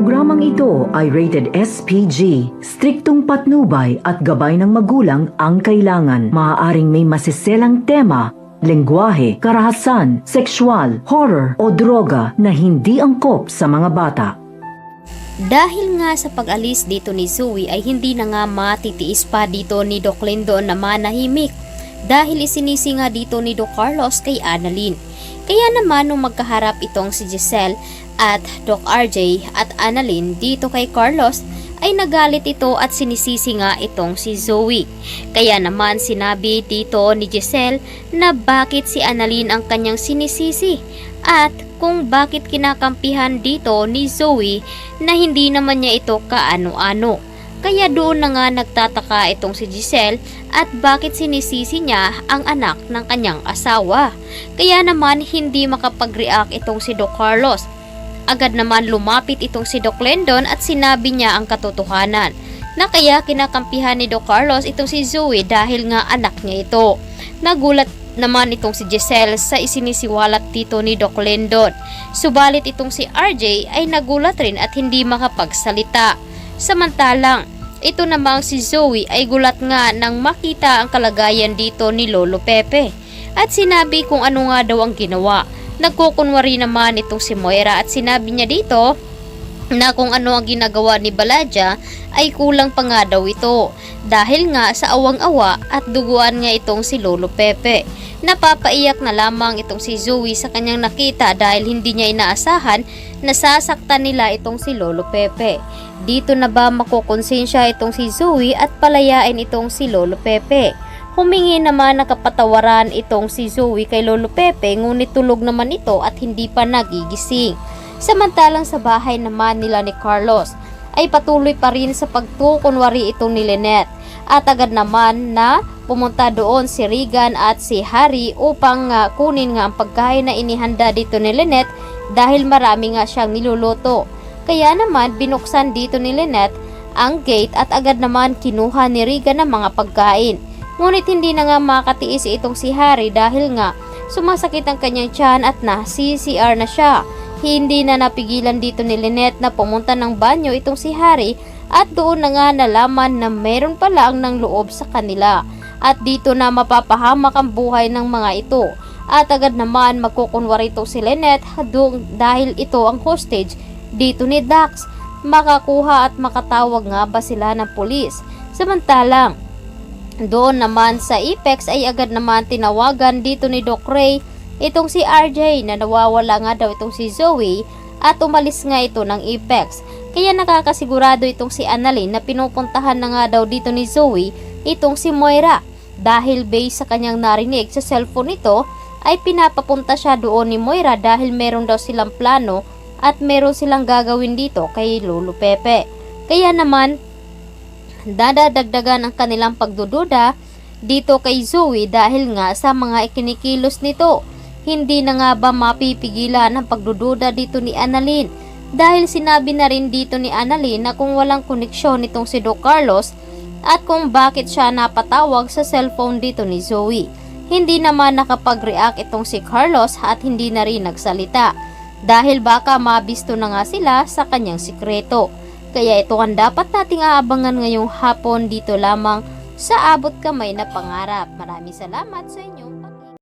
programang ito ay rated SPG. Striktong patnubay at gabay ng magulang ang kailangan. Maaaring may masiselang tema, lengguwahe, karahasan, sexual, horror o droga na hindi angkop sa mga bata. Dahil nga sa pag-alis dito ni Zoe ay hindi na nga matitiis pa dito ni Doc Lindon na manahimik dahil isinisi nga dito ni Doc Carlos kay Annalyn. Kaya naman nung magkaharap itong si Giselle at Doc RJ at Annalyn dito kay Carlos ay nagalit ito at sinisisi nga itong si Zoe. Kaya naman sinabi dito ni Giselle na bakit si Annalyn ang kanyang sinisisi at kung bakit kinakampihan dito ni Zoe na hindi naman niya ito kaano-ano. Kaya doon na nga nagtataka itong si Giselle at bakit sinisisi niya ang anak ng kanyang asawa. Kaya naman hindi makapag-react itong si Doc Carlos. Agad naman lumapit itong si Doc Lindon at sinabi niya ang katotohanan na kaya kinakampihan ni Doc Carlos itong si Zoe dahil nga anak niya ito. Nagulat naman itong si Giselle sa isinisiwalat dito ni Doc Lindon. Subalit itong si RJ ay nagulat rin at hindi makapagsalita. Samantalang ito namang si Zoe ay gulat nga nang makita ang kalagayan dito ni Lolo Pepe at sinabi kung ano nga daw ang ginawa. Nagkukunwari naman itong si Moira at sinabi niya dito na kung ano ang ginagawa ni Baladja ay kulang pa nga daw ito dahil nga sa awang-awa at duguan nga itong si Lolo Pepe. Napapaiyak na lamang itong si Zoe sa kanyang nakita dahil hindi niya inaasahan na sasaktan nila itong si Lolo Pepe. Dito na ba makukonsensya itong si Zoe at palayain itong si Lolo Pepe? Humingi naman ng kapatawaran itong si Zoe kay Lolo Pepe ngunit tulog naman ito at hindi pa nagigising. Samantalang sa bahay naman nila ni Carlos ay patuloy pa rin sa pagtukunwari itong ni Lynette at agad naman na pumunta doon si Regan at si Harry upang kunin nga ang pagkain na inihanda dito ni Lynette dahil marami nga siyang niluluto. Kaya naman binuksan dito ni Lynette ang gate at agad naman kinuha ni Regan ang mga pagkain. Ngunit hindi na nga makatiis itong si Harry dahil nga sumasakit ang kanyang tiyan at na-CCR na siya. Hindi na napigilan dito ni Lynette na pumunta ng banyo itong si Harry at doon na nga nalaman na meron pala ang ng loob sa kanila. At dito na mapapahamak ang buhay ng mga ito. At agad naman magkukunwari itong si Lynette dahil ito ang hostage dito ni Dax. Makakuha at makatawag nga ba sila ng pulis? Samantalang doon naman sa Apex ay agad naman tinawagan dito ni Doc Ray itong si RJ na nawawala nga daw itong si Zoe at umalis nga ito ng Apex. Kaya nakakasigurado itong si Annalyn na pinupuntahan na nga daw dito ni Zoe itong si Moira dahil based sa kanyang narinig sa cellphone nito ay pinapapunta siya doon ni Moira dahil meron daw silang plano at meron silang gagawin dito kay Lolo Pepe. Kaya naman dadadagdagan ang kanilang pagdududa dito kay Zoe dahil nga sa mga ikinikilos nito. Hindi na nga ba mapipigilan ang pagdududa dito ni Annalyn dahil sinabi na rin dito ni Annalyn na kung walang koneksyon nitong si Doc Carlos at kung bakit siya napatawag sa cellphone dito ni Zoe. Hindi naman nakapag-react itong si Carlos at hindi na rin nagsalita dahil baka mabisto na nga sila sa kanyang sikreto. Kaya ito ang dapat nating aabangan ngayong hapon dito lamang sa Abot Kamay na Pangarap. Maraming salamat sa inyo.